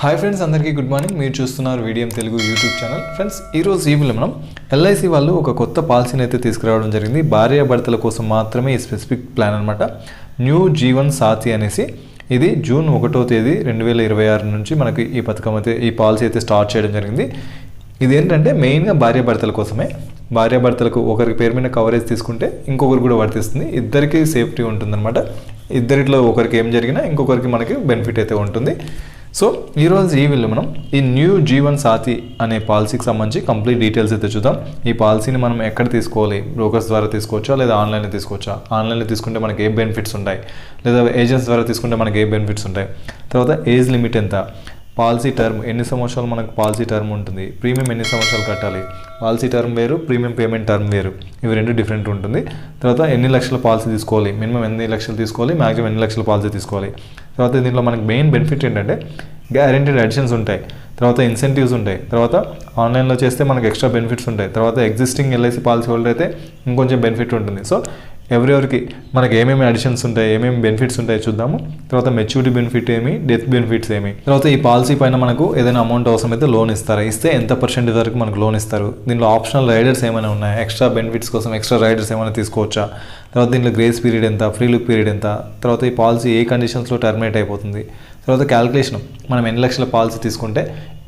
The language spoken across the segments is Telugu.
హాయ్ ఫ్రెండ్స్, అందరికీ గుడ్ మార్నింగ్. మీరు చూస్తున్నారు Veediyam Telugu YouTube channel. Friends, ఈరోజు ఈ వీడియోలో మనం ఎల్ఐసి వాళ్ళు ఒక కొత్త పాలసీని అయితే తీసుకురావడం జరిగింది. భార్యాభర్తల కోసం మాత్రమే ఈ స్పెసిఫిక్ ప్లాన్ అనమాట. న్యూ జీవన్ సాథీ అనేసి ఇది జూన్ 1వ తేదీ 2026 నుంచి మనకి ఈ పథకం అయితే ఈ పాలసీ అయితే స్టార్ట్ చేయడం జరిగింది. ఇదేంటంటే మెయిన్గా భార్యాభర్తల కోసమే. భార్యాభర్తలకు ఒకరికి పేరు మీద కవరేజ్ తీసుకుంటే ఇంకొకరు కూడా వర్తిస్తుంది. ఇద్దరికి సేఫ్టీ ఉంటుందన్నమాట. ఇద్దరిలో ఒకరికి ఏం జరిగినా ఇంకొకరికి మనకి బెనిఫిట్ అయితే ఉంటుంది. సో ఈరోజు ఈ వీడియోలో మనం ఈ న్యూ జీవన్ సాథీ అనే పాలసీకి సంబంధించి కంప్లీట్ డీటెయిల్స్ అయితే చూద్దాం. ఈ పాలసీని మనం ఎక్కడ తీసుకోవాలి, బ్రోకర్స్ ద్వారా తీసుకోవచ్చా లేదా ఆన్లైన్లో తీసుకోవచ్చా, ఆన్లైన్లో తీసుకుంటే మనకి ఏ బెనిఫిట్స్ ఉంటాయి, లేదా ఏజెంట్స్ ద్వారా తీసుకుంటే మనకి ఏ బెనిఫిట్స్ ఉంటాయి, తర్వాత ఏజ్ లిమిట్ ఎంత, పాలసీ టర్మ్ ఎన్ని సంవత్సరాలు మనకు పాలసీ టర్మ్ ఉంటుంది, ప్రీమియం ఎన్ని సంవత్సరాలు కట్టాలి, పాలసీ టర్మ్ వేరు, ప్రీమియం పేమెంట్ టర్మ్ వేరు, ఇవి రెండు డిఫరెంట్ ఉంటుంది. తర్వాత ఎన్ని లక్షల పాలసీ తీసుకోవాలి, మినిమం ఎన్ని లక్షలు తీసుకోవాలి, మ్యాక్సిమం ఎన్ని లక్షల పాలసీ తీసుకోవాలి. తర్వాత దీంట్లో మనకి మెయిన్ బెనిఫిట్ ఏంటంటే గ్యారెంటీడ్ అడిషన్స్ ఉంటాయి, తర్వాత ఇన్సెంటివ్స్ ఉంటాయి, తర్వాత ఆన్లైన్లో చేస్తే మనకి ఎక్స్ట్రా బెనిఫిట్స్ ఉంటాయి, తర్వాత ఎగ్జిస్టింగ్ ఎల్ఐసి పాలసీ హోల్డర్ అయితే ఇంకొంచెం బెనిఫిట్ ఉంటుంది. సో ఎవరికి మనకి ఏమేమి అడిషన్స్ ఉంటాయి, ఏమేమి బెనిఫిట్స్ ఉంటాయి చూద్దాము. తర్వాత మెచ్యూరిటీ బెనిఫిట్ ఏమి, డెత్ బెనిఫిట్స్ ఏమి, తర్వాత ఈ పాలసీ పైన మనకు ఏదైనా అమౌంట్ అవసరమైతే లోన్ ఇస్తారా, ఇస్తే ఎంత పర్సెంటేజ్ వరకు మనకు లోన్ ఇస్తారు, దీనిలో ఆప్షనల్ రైడర్స్ ఏమైనా ఉన్నాయి, ఎక్స్ట్రా బెనిఫిట్స్ కోసం ఎక్స్ట్రా రైడర్స్ ఏమైనా తీసుకోవచ్చా, తర్వాత దీంట్లో గ్రేస్ పీరియడ్ ఎంత, ఫ్రీ లుక్ పీరియడ్ ఎంత, తర్వాత ఈ పాలసీ ఏ కండిషన్స్లో టర్మినేట్ అయిపోతుంది, తర్వాత క్యాల్కులేషన్ మనం ఎన్ని లక్షల పాలసీ తీసుకుంటే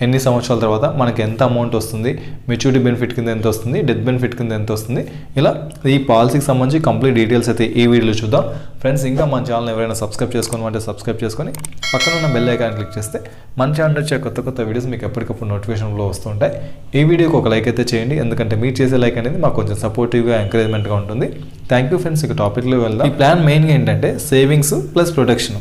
ఎన్ని సంవత్సరాల తర్వాత మనకి ఎంత అమౌంట్ వస్తుంది, మెచ్యూరిటీ బెనిఫిట్ కింద ఎంత వస్తుంది, డెత్ బెనిఫిట్ కింద ఎంత వస్తుంది, ఇలా ఈ పాలసీకి సంబంధించి కంప్లీట్ డీటెయిల్స్ అయితే ఈ వీడియోలో చూద్దాం. ఫ్రెండ్స్, ఇంకా మన ఛానల్ ఎవరైనా సబ్స్క్రైబ్ చేసుకోమంటే సబ్స్క్రైబ్ చేసుకొని పక్కన ఉన్న బెల్ ఐకాన్ క్లిక్ చేస్తే మన ఛానల్ వచ్చే కొత్త వీడియోస్ మీకు ఎప్పటికప్పుడు నోటిఫికేషన్లో వస్తుంటాయి. ఈ వీడియోకి ఒక లైక్ అయితే చేయండి, ఎందుకంటే మీరు చేసే లైక్ అనేది మాకు కొంచెం సపోర్టివ్గా ఎంకరేజ్మెంట్గా ఉంటుంది. Thank you friends. ఇక టాపిక్లో వెళ్దాం. ఈ ప్లాన్ మెయిన్గా ఏంటంటే సేవింగ్స్ ప్లస్ ప్రొటెక్షన్.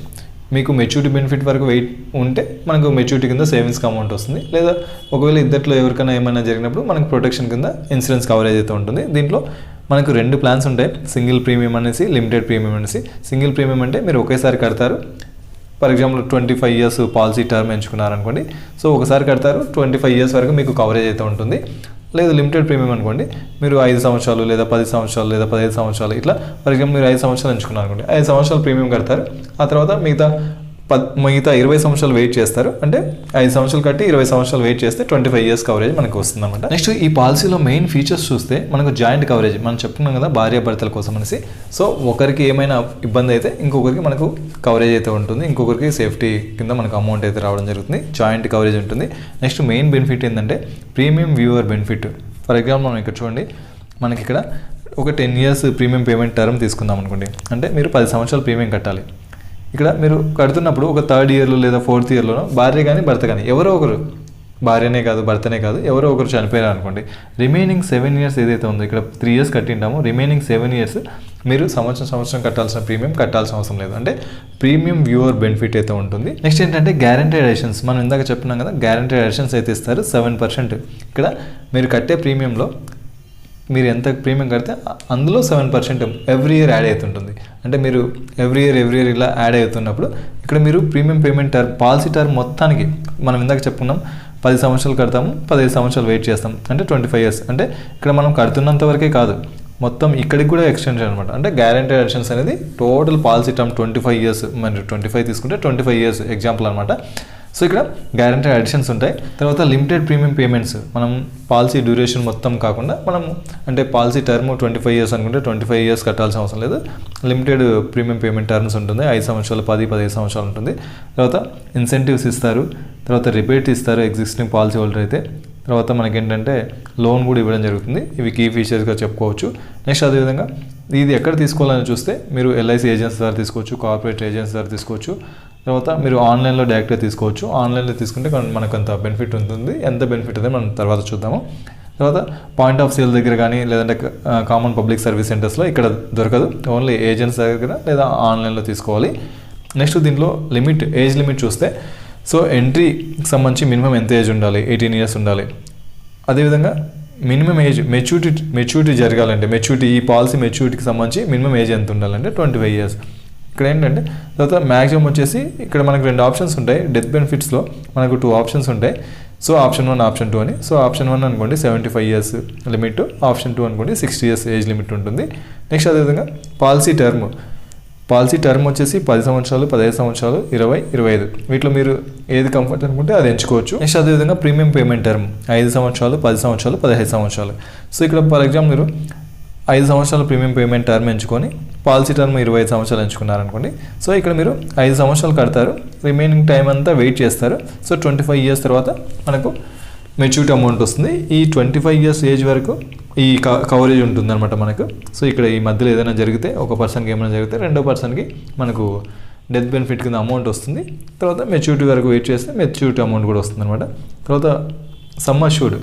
మీకు మెచ్యూరిటీ బెనిఫిట్ వరకు వెయిట్ ఉంటే మనకు మెచ్యూరిటీ కింద సేవింగ్స్కి అమౌంట్ వస్తుంది, లేదా ఒకవేళ ఇద్దరిలో ఎవరికైనా ఏమైనా జరిగినప్పుడు మనకు ప్రొటెక్షన్ కింద ఇన్సూరెన్స్ కవరేజ్ అయితే ఉంటుంది. దీంట్లో మనకు రెండు ప్లాన్స్ ఉంటాయి, సింగిల్ ప్రీమియం అనేసి, లిమిటెడ్ ప్రీమియం అనేసి. సింగిల్ ప్రీమియం అంటే మీరు ఒకేసారి కడతారు. For example 25 years policy term ఎంచుకున్నారనుకోండి, సో ఒకసారి కడతారు, 25 years వరకు మీకు కవరేజ్ అయితే ఉంటుంది. లేదు లిమిటెడ్ ప్రీమియం అనుకోండి, మీరు 5 సంవత్సరాలు లేదా 10 సంవత్సరాలు లేదా 15 సంవత్సరాలు ఇట్లా, ఫర్ ఎగ్జాంపుల్ మీరు 5 సంవత్సరాలు ఎంచుకున్నారు అనుకోండి, 5 సంవత్సరాలు ప్రీమియం కడతారు. ఆ తర్వాత మిగతా 20 సంవత్సరాలు వెయిట్ చేస్తారు. అంటే 5 సంవత్సరాలు కట్టి 20 సంవత్సరాలు వెయిట్ చేస్తే 25 years కవరేజ్ మనకు వస్తుంది అనమాట. నెక్స్ట్ ఈ పాలసీలో మెయిన్ ఫీచర్స్ చూస్తే మనకు జాయింట్ కవరేజ్, మనం చెప్పుకున్నాం కదా భార్యాభర్తల కోసం అనేసి. సో ఒకరికి ఏమైనా ఇబ్బంది అయితే ఇంకొకరికి మనకు కవరేజ్ అయితే ఉంటుంది, ఇంకొకరికి సేఫ్టీ కింద మనకు అమౌంట్ అయితే రావడం జరుగుతుంది. జాయింట్ కవరేజ్ ఉంటుంది. నెక్స్ట్ మెయిన్ బెనిఫిట్ ఏంటంటే premium viewer benefit. For example మనం ఇక్కడ చూడండి, మనకి ఇక్కడ ఒక 10 years ప్రీమియం పేమెంట్ టర్మ్ తీసుకుందాం అనుకోండి, అంటే మీరు 10 సంవత్సరాలు ప్రీమియం కట్టాలి. ఇక్కడ మీరు కడుతున్నప్పుడు ఒక 3rd yearలో లేదా 4th yearలో భార్య కానీ భర్త కానీ ఎవరో ఒకరు, భార్యనే కాదు భర్తనే కాదు ఎవరో ఒకరు చనిపోయారు అనుకోండి, రిమైనింగ్ 7 years ఏదైతే ఉందో, ఇక్కడ 3 years కట్టింటామో, రిమైనింగ్ 7 years మీరు సంవత్సరం కట్టాల్సిన ప్రీమియం కట్టాల్సిన అవసరం లేదు. అంటే ప్రీమియం వ్యూవర్ బెనిఫిట్ అయితే ఉంటుంది. నెక్స్ట్ ఏంటంటే గ్యారెంటీడ్ అడిషన్స్. మనం ఇందాక చెప్పుకున్నాం కదా, గ్యారెంటీడ్ అడిషన్స్ అయితే ఇస్తారు 7%. ఇక్కడ మీరు కట్టే ప్రీమియంలో మీరు ఎంత ప్రీమియం కడితే అందులో 7% ఎవ్రీ ఇయర్ యాడ్ అవుతుంటుంది. అంటే మీరు ఎవ్రీ ఇయర్ ఇలా యాడ్ అవుతున్నప్పుడు ఇక్కడ మీరు premium payment term, policy term మొత్తానికి మనం ఇందాక చెప్పుకున్నాం 10 సంవత్సరాలు కడతాము, 15 సంవత్సరాలు వెయిట్ చేస్తాం, అంటే 25 years. అంటే ఇక్కడ మనం కడుతున్నంత వరకే కాదు, మొత్తం ఇక్కడికి కూడా ఎక్స్టెన్షన్ అనమాట. అంటే గ్యారెంటీడ్ అడిషన్స్ అనేది టోటల్ పాలసీ టర్మ్ 25 years, మరి 25 తీసుకుంటే 25 years ఎగ్జాంపుల్ అనమాట. సో ఇక్కడ గ్యారెంటీడ్ అడిషన్స్ ఉంటాయి. తర్వాత లిమిటెడ్ ప్రీమియం పేమెంట్స్, మనం పాలసీ డ్యూరేషన్ మొత్తం కాకుండా మనం అంటే పాలసీ టర్మ్ 25 years అనుకుంటే 25 years కట్టాల్సిన అవసరం లేదు. లిమిటెడ్ ప్రీమియం పేమెంట్ టర్మ్స్ ఉంటుంది, 5 సంవత్సరాలు 10-15 సంవత్సరాలు ఉంటుంది. తర్వాత ఇన్సెంటివ్స్ ఇస్తారు, తర్వాత రిబేట్ ఇస్తారు ఎగ్జిస్టింగ్ పాలసీ హోల్డర్ అయితే. తర్వాత మనకేంటంటే లోన్ కూడా ఇవ్వడం జరుగుతుంది. ఇవి కీ ఫీచర్స్గా చెప్పుకోవచ్చు. నెక్స్ట్ అదేవిధంగా ఇది ఎక్కడ తీసుకోవాలని చూస్తే మీరు ఎల్ఐసి ఏజెంట్స్ ద్వారా తీసుకోవచ్చు, కార్పొరేట్ ఏజెంట్స్ ద్వారా తీసుకోవచ్చు, తర్వాత మీరు ఆన్లైన్లో డైరెక్ట్గా తీసుకోవచ్చు. ఆన్లైన్లో తీసుకుంటే మనకు అంత బెనిఫిట్ ఉంటుంది. ఎంత బెనిఫిట్ అదే మనం తర్వాత చూద్దాము. తర్వాత పాయింట్ ఆఫ్ సేల్ దగ్గర కానీ లేదంటే కామన్ పబ్లిక్ సర్వీస్ సెంటర్స్లో ఇక్కడ దొరకదు, ఓన్లీ ఏజెంట్స్ దగ్గర లేదా ఆన్లైన్లో తీసుకోవాలి. నెక్స్ట్ దీంట్లో ఏజ్ లిమిట్ చూస్తే, సో ఎంట్రీకి సంబంధించి మినిమం ఎంత ఏజ్ ఉండాలి, 18 years ఉండాలి. అదేవిధంగా మినిమం ఏజ్ మెచ్యూరిటీ జరగాలంటే ఈ పాలసీ మెచ్యూరిటీకి సంబంధించి మినిమం ఏజ్ ఎంత ఉండాలంటే 25 years. ఇక్కడ ఏంటంటే తర్వాత మ్యాక్సిమం వచ్చేసి ఇక్కడ మనకు 2 ఆప్షన్స్ ఉంటాయి. డెత్ బెనిఫిట్స్లో మనకు 2 ఆప్షన్స్ ఉంటాయి. సో ఆప్షన్ 1, ఆప్షన్ 2 అని. సో ఆప్షన్ 1 అనుకోండి 75 years లిమిట్, ఆప్షన్ 2 అనుకోండి 60 years ఏజ్ లిమిట్ ఉంటుంది. నెక్స్ట్ అదేవిధంగా పాలసీ టర్మ్ పాలసీ టర్మ్ వచ్చేసి 10 సంవత్సరాలు, 15 సంవత్సరాలు, 20, 25 వీటిలో మీరు ఏది కంఫర్ట్ అనుకుంటే అది ఎంచుకోవచ్చు. నెక్స్ట్ అదేవిధంగా ప్రీమియం పేమెంట్ టర్మ్ 5 సంవత్సరాలు, 10 సంవత్సరాలు, 15 సంవత్సరాలు. సో ఇక్కడ ఫర్ ఎగ్జాంపుల్ మీరు 5 సంవత్సరాల ప్రీమియం పేమెంట్ టర్మ్ ఎంచుకొని పాలసీ టర్మ్ 25 సంవత్సరాలు ఎంచుకున్నారనుకోండి. సో ఇక్కడ మీరు 5 సంవత్సరాలు కడతారు, రిమైనింగ్ టైం అంతా వెయిట్ చేస్తారు. సో 25 ఇయర్స్ తర్వాత మనకు మెచ్యూరిటీ అమౌంట్ వస్తుంది. ఈ 25 ఇయర్స్ ఏజ్ వరకు ఈ కవరేజ్ ఉంటుందన్నమాట మనకు. సో ఇక్కడ ఈ మధ్యలో ఏదైనా జరిగితే, ఒక పర్సన్కి ఏమైనా జరిగితే రెండో పర్సన్కి మనకు డెత్ బెనిఫిట్ కింద అమౌంట్ వస్తుంది. తర్వాత మెచ్యూరిటీ వరకు వెయిట్ చేస్తే మెచ్యూరిటీ అమౌంట్ కూడా వస్తుంది అనమాట. తర్వాత సమ్ అష్యూర్డ్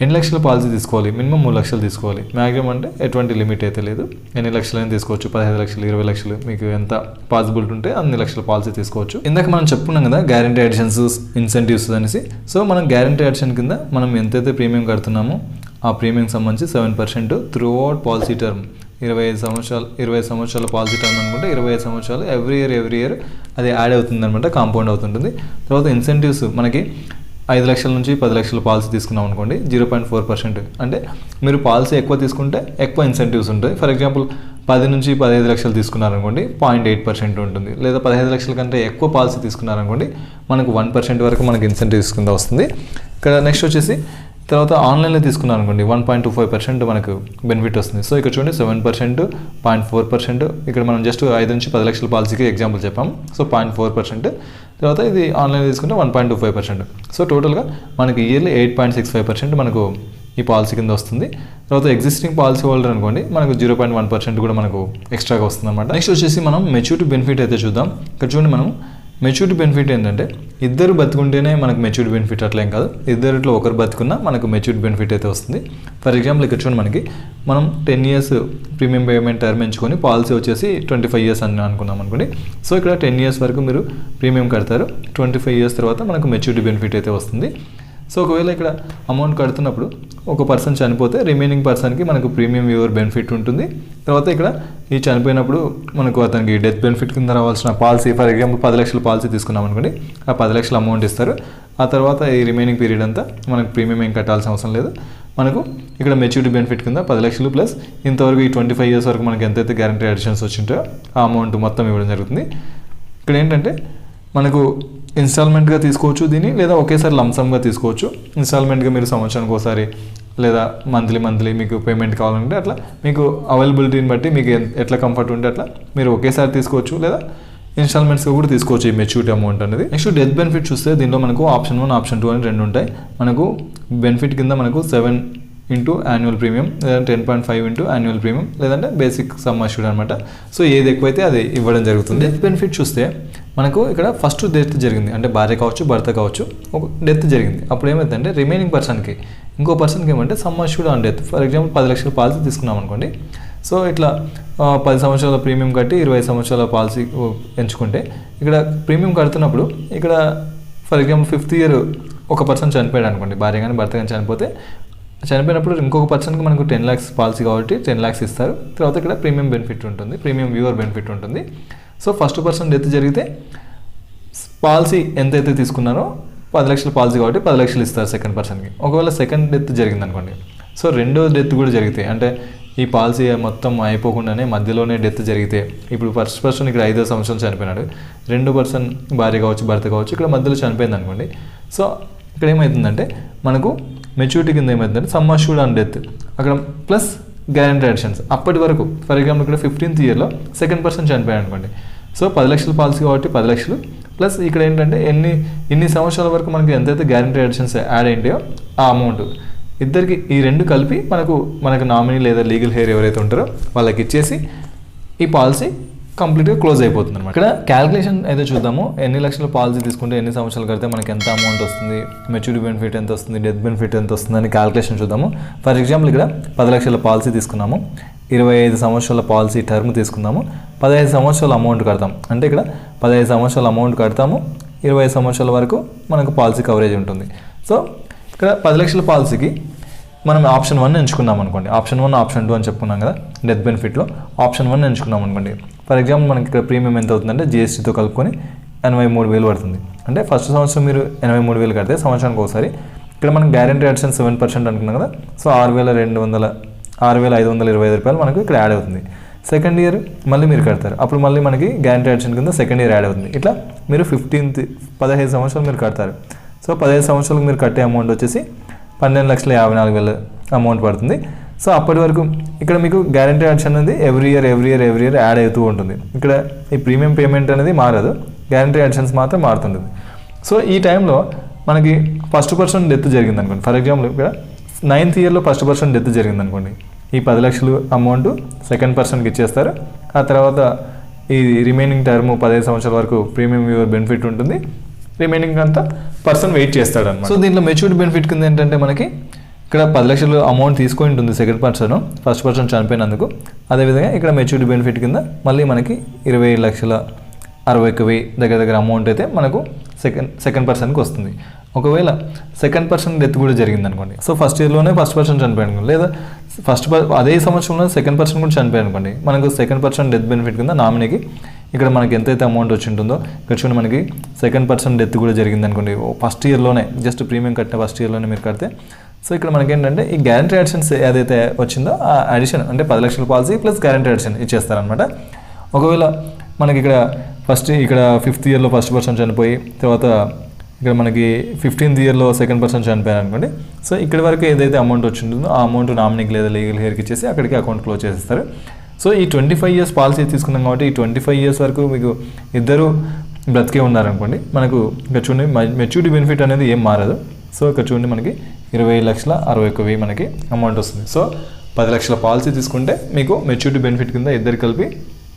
ఎన్ని లక్షల పాలసీ తీసుకోవాలి, మినిమం 3 లక్షలు తీసుకోవాలి. మ్యాక్సిమం అంటే ఎటువంటి లిమిట్ అయితే లేదు, ఎన్ని లక్షలైనా తీసుకోవచ్చు. 15 లక్షలు, 20 లక్షలు, మీకు ఎంత పాసిబిలిటీ ఉంటే అన్ని లక్షల పాలసీ తీసుకోవచ్చు. ఇందాక మనం చెప్పుకున్నాం కదా గ్యారంటీ అడిషన్స్, ఇన్సెంటివ్స్ అనేసి. సో మనం గ్యారంటీ అడిషన్ కింద మనం ఎంతైతే ప్రీమియం కడుతున్నామో ఆ ప్రీమియం సంబంధించి 7% త్రూ అవుట్ పాలసీ టర్మ్ 25 సంవత్సరాల పాలసీ టర్మ్ అనుకుంటే 25 సంవత్సరాలు ఎవ్రీ ఇయర్ అది యాడ్ అవుతుంది అనమాట, కాంపౌండ్ అవుతుంటుంది. తర్వాత ఇన్సెంటివ్స్ మనకి 5 లక్షల నుంచి 10 లక్షల పాలసీ తీసుకున్నాం అనుకోండి 0.4%. అంటే మీరు పాలసీ ఎక్కువ తీసుకుంటే ఎక్కువ ఇన్సెంటివ్స్ ఉంటాయి. ఫర్ ఎగ్జాంపుల్ 10 నుంచి 15 లక్షలు తీసుకున్నారనుకోండి 0.8% ఉంటుంది. లేదా 15 లక్షల కంటే ఎక్కువ పాలసీ తీసుకున్నారనుకోండి మనకు 1% వరకు మనకి ఇన్సెంటివ్స్ కింద వస్తుంది. ఇక్కడ నెక్స్ట్ వచ్చేసి తర్వాత ఆన్లైన్లో తీసుకున్నాను అనుకోండి 1.25% మనకు బెనిఫిట్ వస్తుంది. సో ఇక్కడ చూడండి 7%, 0.4%. ఇక్కడ మనం జస్ట్ 5 నుంచి 10 లక్షల పాలసీకి ఎగ్జాంపుల్ చెప్పాము. సో 0.4%. తర్వాత ఇది ఆన్లైన్లో తీసుకుంటే 1.25%. సో టోటల్గా మనకి ఇయర్లీ 8.65% మనకు ఈ పాలసీ కింద వస్తుంది. తర్వాత ఎగ్జిస్టింగ్ పాలసీ హోల్డర్ అనుకోండి మనకు 0.1% కూడా మనకు ఎక్స్ట్రాగా వస్తుంది అనమాట. నెక్స్ట్ వచ్చేసి మనం మెచ్యూరిటీ బెనిఫిట్ అయితే చూద్దాం. ఇక్కడ చూడండి మనం మెచ్యూరిటీ బెనిఫిట్ ఏంటంటే ఇద్దరు బతుకుంటేనే మనకు మెచ్యూరిటీ బెనిఫిట్ అట్లేం కాదు, ఇద్దరిలో ఒకరు బతుకున్నా మనకు మెచ్యూరిటీ బెనిఫిట్ అయితే వస్తుంది. ఫర్ ఎగ్జాంపుల్ ఇక్కడ చూడండి మనకి మనం 10 ఇయర్స్ ప్రీమియం పేమెంట్ టర్మ్ ఎంచుకొని పాలసీ వచ్చేసి 25 ఇయర్స్ అని అనుకున్నాం అనుకోండి. సో ఇక్కడ 10 ఇయర్స్ వరకు మీరు ప్రీమియం కడతారు, 25 ఇయర్స్ తర్వాత మనకు మెచ్యూరిటీ బెనిఫిట్ అయితే వస్తుంది. సో ఒకవేళ ఇక్కడ అమౌంట్ కడుతున్నప్పుడు ఒక పర్సన్ చనిపోతే రిమైనింగ్ పర్సన్కి మనకు ప్రీమియం వ్యూవర్ బెనిఫిట్ ఉంటుంది. తర్వాత ఇక్కడ ఈ చనిపోయినప్పుడు మనకు అతనికి డెత్ బెనిఫిట్ కింద రావాల్సిన పాలసీ ఫర్ ఎగ్జాంపుల్ 10 లక్షల పాలసీ తీసుకున్నాం అనుకోండి, ఆ 10 లక్షల అమౌంట్ ఇస్తారు. ఆ తర్వాత ఈ రిమైనింగ్ పీరియడ్ అంతా మనకు ప్రీమియం ఏం కట్టాల్సిన అవసరం లేదు. మనకు ఇక్కడ మెచ్యూరిటీ బెనిఫిట్ కింద 10 లక్షలు ప్లస్ ఇంతవరకు ఈ 25 ఇయర్స్ వరకు మనకి ఎంతైతే గ్యారంటీ అడిషన్స్ వచ్చింటాయో ఆ అమౌంట్ మొత్తం ఇవ్వడం జరుగుతుంది. ఇక్కడ ఏంటంటే మనకు ఇన్స్టాల్మెంట్గా తీసుకోవచ్చు దీన్ని, లేదా ఒకేసారి లంసమ్గా తీసుకోవచ్చు. ఇన్స్టాల్మెంట్గా మీరు సంవత్సరానికి ఒకసారి లేదా మంత్లీ మీకు పేమెంట్ కావాలంటే అట్లా మీకు అవైలబిలిటీని బట్టి మీకు ఎట్లా కంఫర్ట్ ఉంటే అట్లా మీరు ఒకేసారి తీసుకోవచ్చు, లేదా ఇన్స్టాల్మెంట్స్గా కూడా తీసుకోవచ్చు ఈ మెచ్యూరిటీ అమౌంట్ అనేది. నెక్స్ట్ డెత్ బెనిఫిట్ చూస్తే దీంట్లో మనకు ఆప్షన్ 1, ఆప్షన్ 2 అని 2 ఉంటాయి. మనకు బెనిఫిట్ కింద మనకు 7 ఇంటూ యాన్యువల్ ప్రీమియం, లేదంటే 10.5 ఇంటూ యాన్యువల్ ప్రీమియం, లేదంటే బేసిక్ సమ్ అష్యూర్డ్ అనమాట. సో ఏది ఎక్కువైతే అది ఇవ్వడం జరుగుతుంది. డెత్ బెనిఫిట్ చూస్తే మనకు ఇక్కడ ఫస్ట్ డెత్ జరిగింది అంటే భార్య కావచ్చు భర్త కావచ్చు, ఒక డెత్ జరిగింది. అప్పుడు ఏమైందంటే రిమైనింగ్ పర్సన్కి ఇంకో పర్సన్కి ఏమంటే sum assured on death. For example 10 లక్షల పాలసీ తీసుకున్నాం అనుకోండి. సో ఇట్లా 10 సంవత్సరాల ప్రీమియం కట్టి 20 సంవత్సరాల పాలసీ ఎంచుకుంటే ఇక్కడ ప్రీమియం కడుతున్నప్పుడు ఇక్కడ ఫర్ ఎగ్జాంపుల్ 5th ఇయర్ ఒక పర్సన్ చనిపోయాడు అనుకోండి, భార్య కానీ భర్త కానీ చనిపోయినప్పుడు ఇంకొక పర్సన్కి మనకు 10 lakhs పాలసీ కాబట్టి 10 lakhs ఇస్తారు. తర్వాత ఇక్కడ ప్రీమియం బెనిఫిట్ ఉంటుంది, ప్రీమియం వ్యూవర్ బెనిఫిట్ ఉంటుంది. సో ఫస్ట్ పర్సన్ డెత్ జరిగితే పాలసీ ఎంతైతే తీసుకున్నారో 10 లక్షల పాలసీ కాబట్టి 10 లక్షలు ఇస్తారు సెకండ్ పర్సన్కి. ఒకవేళ సెకండ్ డెత్ జరిగింది అనుకోండి, సో రెండో డెత్ కూడా జరిగితే అంటే ఈ పాలసీ మొత్తం అయిపోకుండానే మధ్యలోనే డెత్ జరిగితే, ఇప్పుడు ఫస్ట్ పర్సన్ ఇక్కడ 5 సంవత్సరాలు చనిపోయినాడు, రెండో పర్సన్ భార్య కావచ్చు భర్త కావచ్చు ఇక్కడ మధ్యలో చనిపోయింది అనుకోండి. సో ఇక్కడ ఏమవుతుందంటే మనకు మెచ్యూరిటీ కింద ఏమవుతుందంటే సమ్ అష్యూర్డ్ ఆన్ డెత్ అక్కడ ప్లస్ గ్యారంటీ అడిషన్స్. అప్పటి వరకు ఫర్ ఎగ్జాంపుల్ ఇక్కడ 15th ఇయర్లో సెకండ్ పర్సన్ చనిపోయాడు అనుకోండి. సో 10 లక్షల పాలసీ కాబట్టి 10 లక్షలు ప్లస్ ఇక్కడ ఏంటంటే ఇన్ని సంవత్సరాల వరకు మనకి ఎంతైతే గ్యారంటీ అడిషన్స్ యాడ్ అయ్యాయో ఆ అమౌంట్ ఇద్దరికి ఈ రెండు కలిపి మనకు నామినీ లేదా లీగల్ హెయిర్ ఎవరైతే ఉంటారో వాళ్ళకి ఇచ్చేసి ఈ పాలసీ కంప్లీట్గా క్లోజ్ అయిపోతుంది అనమాట. ఇక్కడ క్యాలిక్యులేషన్ అయితే చూద్దాము. ఎన్ని లక్షల పాలసీ తీసుకుంటే ఎన్ని సంవత్సరాలు కడితే మనకి ఎంత అమౌంట్ వస్తుంది, మెచ్యూరిటీ బెనిఫిట్ ఎంత వస్తుంది, డెత్ బెనిఫిట్ ఎంత వస్తుంది అని క్యాలిక్యులేషన్ చూద్దాము. ఫర్ ఎగ్జాంపుల్ ఇక్కడ 10 లక్షల పాలసీ తీసుకున్నాము, 25 సంవత్సరాల పాలసీ టర్మ్ తీసుకున్నాము, 15 సంవత్సరాల అమౌంట్ కడతాం. అంటే ఇక్కడ 15 సంవత్సరాల అమౌంట్ కడతాము, 20 సంవత్సరాల వరకు మనకు పాలసీ కవరేజ్ ఉంటుంది. సో ఇక్కడ 10 లక్షల పాలసీకి మనం ఆప్షన్ 1 ఎంచుకున్నాం అనుకోండి. ఆప్షన్ 1, ఆప్షన్ 2 అని చెప్పుకున్నాం కదా డెత్ బెనిఫిట్లో. ఆప్షన్ 1 ఎంచుకున్నాం అనుకోండి. ఫర్ ఎగ్జాంపుల్ మనకి ఇక్కడ ప్రీమియం ఎంత అవుతుందంటే GSTతో కలుపుకొని 83,000 పడుతుంది. అంటే ఫస్ట్ సంవత్సరం మీరు 83,000 కడితే సంవత్సరానికి ఒకసారి ఇక్కడ మనం గ్యారంటీ అడిషన్ 7% అనుకున్నాం కదా. సో 6,525 రూపాయలు మనకు ఇక్కడ యాడ్ అవుతుంది. సెకండ్ ఇయర్ మళ్ళీ మీరు కడతారు, అప్పుడు మళ్ళీ మనకి గ్యారంటీ అడిషన్ కింద సెకండ్ ఇయర్ యాడ్ అవుతుంది. ఇట్లా మీరు 15 సంవత్సరాలు మీరు కడతారు. సో 15 సంవత్సరాలకు మీరు కట్టే అమౌంట్ వచ్చేసి 12,54,000 అమౌంట్ పడుతుంది. సో అప్పటి వరకు ఇక్కడ మీకు గ్యారంటీ అడిషన్ అనేది ఎవ్రీ ఇయర్ యాడ్ అవుతూ ఉంటుంది. ఇక్కడ ఈ ప్రీమియం పేమెంట్ అనేది మారదు, గ్యారంటీ అడిషన్స్ మాత్రం మారుతుంటుంది. సో ఈ టైంలో మనకి ఫస్ట్ పర్సన్ డెత్ జరిగింది అనుకోండి. ఫర్ ఎగ్జాంపుల్ ఇక్కడ 9th ఇయర్లో ఫస్ట్ పర్సన్ డెత్ జరిగింది అనుకోండి. ఈ 10 లక్షలు అమౌంట్ సెకండ్ పర్సన్కి ఇచ్చేస్తారు. ఆ తర్వాత ఈ రిమైనింగ్ టర్మ్ 15 సంవత్సరాల వరకు ప్రీమియం వ్యూవర్ బెనిఫిట్ ఉంటుంది. రిమైనింగ్ అంతా పర్సన్ వెయిట్ చేస్తాడు అన్నమాట. సో దీంట్లో మెచ్యూరిటీ బెనిఫిట్ కింద ఏంటంటే మనకి ఇక్కడ 10 లక్షలు అమౌంట్ తీసుకొని ఉంటుంది సెకండ్ పర్సన్, ఫస్ట్ పర్సన్ చనిపోయినందుకు. అదేవిధంగా ఇక్కడ మెచ్యూరిటీ బెనిఫిట్ కింద మళ్ళీ మనకి 20,61,000 దగ్గర అమౌంట్ అయితే మనకు సెకండ్ పర్సన్కి వస్తుంది. ఒకవేళ సెకండ్ పర్సన్ డెత్ కూడా జరిగింది అనుకోండి. సో ఫస్ట్ ఇయర్లోనే ఫస్ట్ పర్సన్ చనిపోయాడు అనుకోండి, లేదా అదే సంవత్సరంలో సెకండ్ పర్సన్ కూడా చనిపోయాడు అనుకోండి. మనకు సెకండ్ పర్సన్ డెత్ బెనిఫిట్ కింద నామినీకి ఇక్కడ మనకి ఎంతైతే అమౌంట్ వచ్చి ఉంటుందో, ఇక్కడ చూడండి మనకి సెకండ్ పర్సన్ డెత్ కూడా జరిగింది అనుకోండి. ఫస్ట్ ఇయర్లోనే జస్ట్ ప్రీమియం కట్టిన ఫస్ట్ ఇయర్లోనే మీరు కడితే, సో ఇక్కడ మనకి ఏంటంటే ఈ గ్యారంటీ అడిషన్స్ ఏదైతే వచ్చిందో ఆ అడిషన్ అంటే 10 లక్షల పాలసీ ప్లస్ గ్యారంటీ అడిషన్ ఇచ్చేస్తారనమాట. ఒకవేళ మనకి ఇక్కడ ఇక్కడ 5th ఇయర్లో ఫస్ట్ పర్సన్ చనిపోయి, తర్వాత ఇక్కడ మనకి 15th ఇయర్లో సెకండ్ పర్సన్ చనిపోయారు అనుకోండి. సో ఇక్కడి వరకు ఏదైతే అమౌంట్ వచ్చి ఉంటుందో ఆ అమౌంట్ నామినీకి లేదా లీగల్ హెయిర్కి ఇచ్చేసి అక్కడికి అకౌంట్ క్లోజ్ చేసేస్తారు. సో ఈ 25 ఇయర్స్ పాలసీ తీసుకున్నాం కాబట్టి ఈ 25 ఇయర్స్ వరకు మీకు ఇద్దరు బ్రతికే ఉన్నారనుకోండి. మనకు ఇక్కడ చూడండి మెచ్యూరిటీ బెనిఫిట్ అనేది ఏం మారదు. సో ఇక్కడ చూడండి మనకి 20,61,000 మనకి అమౌంట్ వస్తుంది. సో 10 లక్షల పాలసీ తీసుకుంటే మీకు మెచ్యూరిటీ బెనిఫిట్ కింద ఇద్దరు కలిపి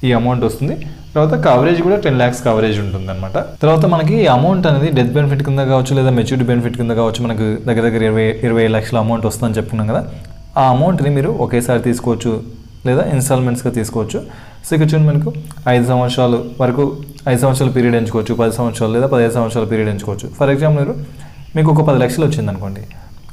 ఈ అమౌంట్ వస్తుంది. తర్వాత కవరేజ్ కూడా 10 lakhs కవరేజ్ ఉంటుంది అనమాట. తర్వాత మనకి ఈ అమౌంట్ అనేది డెత్ బెనిఫిట్ కింద కావచ్చు లేదా మెచ్యూరిటీ బెనిఫిట్ కింద కావచ్చు, మనకు దగ్గర 20 లక్షల అమౌంట్ వస్తుందని చెప్పుకున్నాం కదా. ఆ అమౌంట్ని మీరు ఒకేసారి తీసుకోవచ్చు లేదా ఇన్స్టాల్మెంట్స్గా తీసుకోవచ్చు. సో ఇక్కడ చూడండి మనకు 5 సంవత్సరాల వరకు 5 సంవత్సరాల పీరియడ్ ఎంచుకోవచ్చు, 10 సంవత్సరాలు లేదా 15 సంవత్సరాల పీరియడ్ ఎంచుకోవచ్చు. ఫర్ ఎగ్జాంపుల్ మీకు ఒక 10 లక్షలు వచ్చింది అనుకోండి.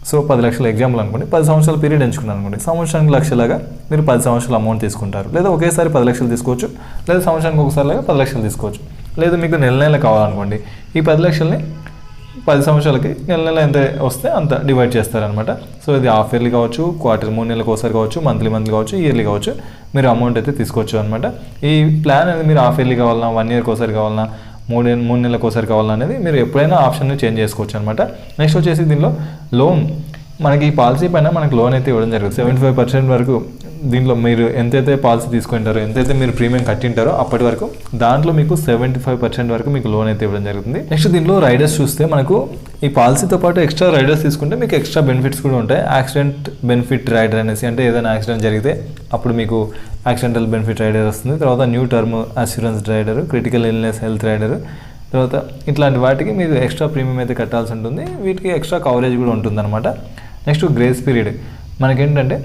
సో 10 లక్షల ఎగ్జాంపుల్ అనుకోండి, 10 సంవత్సరాల పీరియడ్ ఎంచుకున్నాను అనుకోండి. సంవత్సరానికి లక్షలాగా మీరు 10 సంవత్సరాల అమౌంట్ తీసుకుంటారు, లేదా ఒకేసారి 10 లక్షలు తీసుకోవచ్చు, లేదా సంవత్సరానికి ఒకసారి లాగా 10 లక్షలు తీసుకోవచ్చు. లేదా మీకు నెల కావాలనుకోండి, ఈ 10 లక్షల్ని 10 సంవత్సరాలకి నెల ఎంత వస్తే అంత డివైడ్ చేస్తారనమాట. సో ఇది హాఫ్ ఇయర్లీ కావచ్చు, క్వార్టర్ 3 నెలలకు ఒకసారి కావచ్చు, మంత్లీ కావచ్చు, ఇయర్లీ కావచ్చు, మీరు అమౌంట్ అయితే తీసుకోవచ్చు అనమాట. ఈ ప్లాన్ అనేది మీరు హాఫ్ ఇయర్లీ కావాలన్నా, 1 ఇయర్కి ఒకసారి కావాలన్నా, 3 నెలలకు ఒకసారి కావాలనేది మీరు ఎప్పుడైనా ఆప్షన్ని చేంజ్ చేసుకోవచ్చు అనమాట. నెక్స్ట్ వచ్చేసి దీనిలో లోన్, మనకి ఈ పాలసీ పైన మనకి లోన్ అయితే ఇవ్వడం జరుగుతుంది. 75% వరకు దీంట్లో మీరు ఎంతైతే పాలసీ తీసుకుంటారో, ఎంతైతే మీరు ప్రీమియం కట్టింటారో అప్పటి వరకు దాంట్లో మీకు 75% వరకు మీకు లోన్ అయితే ఇవ్వడం జరుగుతుంది. నెక్స్ట్ దీనిలో రైడర్స్ చూస్తే మనకు ఈ పాలసీతో పాటు ఎక్స్ట్రా రైడర్స్ తీసుకుంటే మీకు ఎక్స్ట్రా బెనిఫిట్స్ కూడా ఉంటాయి. యాక్సిడెంట్ బెనిఫిట్ రైడర్ అనేసి, అంటే ఏదైనా యాక్సిడెంట్ జరిగితే అప్పుడు మీకు యాక్సిడెంటల్ బెనిఫిట్ రైడర్ వస్తుంది. తర్వాత new term assurance rider, critical illness health rider, తర్వాత ఇట్లాంటి వాటికి మీరు ఎక్స్ట్రా ప్రీమియం అయితే కట్టాల్సి ఉంటుంది. వీటికి ఎక్స్ట్రా కవరేజ్ కూడా ఉంటుందన్నమాట. నెక్స్ట్ గ్రేస్ పీరియడ్, మనకేంటంటే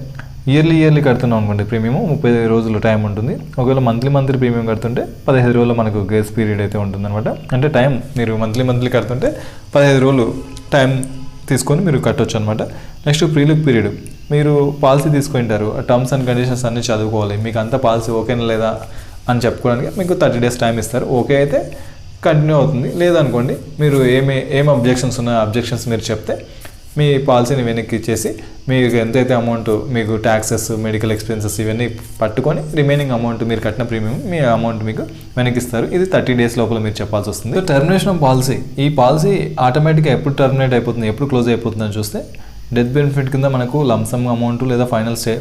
ఇయర్లీ కడుతున్నాం అనుకోండి, ప్రీమియం 30 రోజులు టైం ఉంటుంది. ఒకవేళ మంత్లీ ప్రీమియం కడుతుంటే 15 రోజుల్లో మనకు గ్రేస్ పీరియడ్ అయితే ఉంటుందన్నమాట. అంటే టైం మీరు మంత్లీ కడుతుంటే 15 రోజులు టైం తీసుకొని మీరు కట్టొచ్చు అనమాట. నెక్స్ట్ ప్రీలుక్ పీరియడ్, మీరు పాలసీ తీసుకుంటారు, టర్మ్స్ అండ్ కండిషన్స్ అన్నీ చదువుకోవాలి, మీకు అంత పాలసీ ఓకేనా లేదా అని చెప్పుకోవడానికి మీకు 30 days టైం ఇస్తారు. ఓకే అయితే కంటిన్యూ అవుతుంది, లేదనుకోండి మీరు ఏం అబ్జెక్షన్స్ ఉన్నాయో అబ్జెక్షన్స్ మీరు చెప్తే మీ పాలసీని వెనక్కి ఇచ్చేసి మీకు ఎంతైతే అమౌంట్ మీకు ట్యాక్సెస్, మెడికల్ ఎక్స్పెన్సెస్ ఇవన్నీ పట్టుకొని రిమైనింగ్ అమౌంట్ మీరు కట్టిన ప్రీమియం మీ అమౌంట్ మీకు వెనక్కి ఇస్తారు. ఇది 30 days లోపల మీరు చెప్పాల్సి వస్తుంది. టర్మినేషన్ ఆఫ్ పాలసీ, ఈ పాలసీ ఆటోమేటిక్గా ఎప్పుడు టర్మినేట్ అయిపోతుంది, ఎప్పుడు క్లోజ్ అయిపోతుందని చూస్తే డెత్ బెనిఫిట్ కింద మనకు లంసమ్ అమౌంట్ లేదా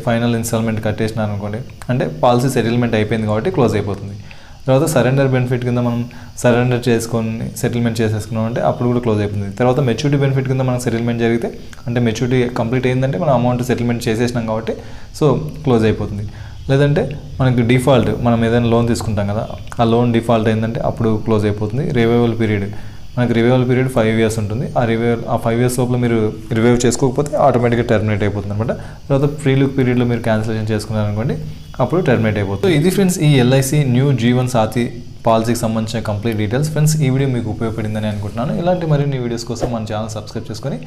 ఫైనల్ ఇన్స్టాల్మెంట్ కట్టేసినారు అనుకోండి, అంటే పాలసీ సెటిల్మెంట్ అయిపోయింది కాబట్టి క్లోజ్ అయిపోతుంది. తర్వాత సరెండర్ బెనిఫిట్ కింద మనం సరెండర్ చేసుకొని సెటిల్మెంట్ చేసేసుకున్నాం అంటే అప్పుడు కూడా క్లోజ్ అయిపోతుంది. తర్వాత మెచ్యూరిటీ బెనిఫిట్ కింద మనం సెటిల్మెంట్ జరిగితే, అంటే మెచ్యూరిటీ కంప్లీట్ అయిందంటే మనం అమౌంట్ సెటిల్మెంట్ చేసేసినాం కాబట్టి సో క్లోజ్ అయిపోతుంది. లేదంటే మనకి డిఫాల్ట్, మనం ఏదైనా లోన్ తీసుకుంటాం కదా, ఆ లోన్ డిఫాల్ట్ అయిందంటే అప్పుడు క్లోజ్ అయిపోతుంది. రివైవల్ పీరియడ్, మనకి రివైవల్ పీరియడ్ 5 years ఉంటుంది. ఆ 5 years లోపల మీరు రివైవ్ చేసుకోకపోతే ఆటోమేటిక్గా టర్మినేట్ అయిపోతుంది అనమాట. తర్వాత ఫ్రీ లుక్ పీరియడ్లో మీరు క్యాన్సిలేషన్ చేసుకున్నారనుకోండి, అప్పుడు టర్మినేట్ అయిపోతుంది. ఇది ఫ్రెండ్స్ ఈ ఎల్ఐసి న్యూ జీవన్ సాథీ పాలసీకి సంబంధించిన కంప్లీట్ డీటెయిల్స్. ఫ్రెండ్స్ ఈ వీడియో మీకు ఉపయోగపడిందని అనుకుంటున్నాను. ఇలాంటి మరిన్ని వీడియోస్ కోసం మన ఛానల్ సబ్స్క్రైబ్ చేసుకొని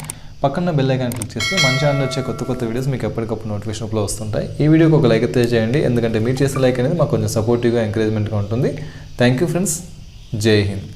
పక్కన బెల్ ఐకాన్ క్లిక్ చేస్తే మన ఛానల్ వచ్చే కొత్త వీడియోస్ మీకు ఎప్పటికప్పుడు నోటిఫికేషన్ రూపంలో వస్తుంటాయి. ఈ వీడియోకి ఒక లైక్ అయితే చేయండి, ఎందుకంటే మీరు చేసే లైక్ అనేది మాకు కొంచెం సపోర్టివ్గా ఎంకరేజ్మెంట్గా ఉంటుంది. థ్యాంక్ యూ ఫ్రెండ్స్, జై హింద్.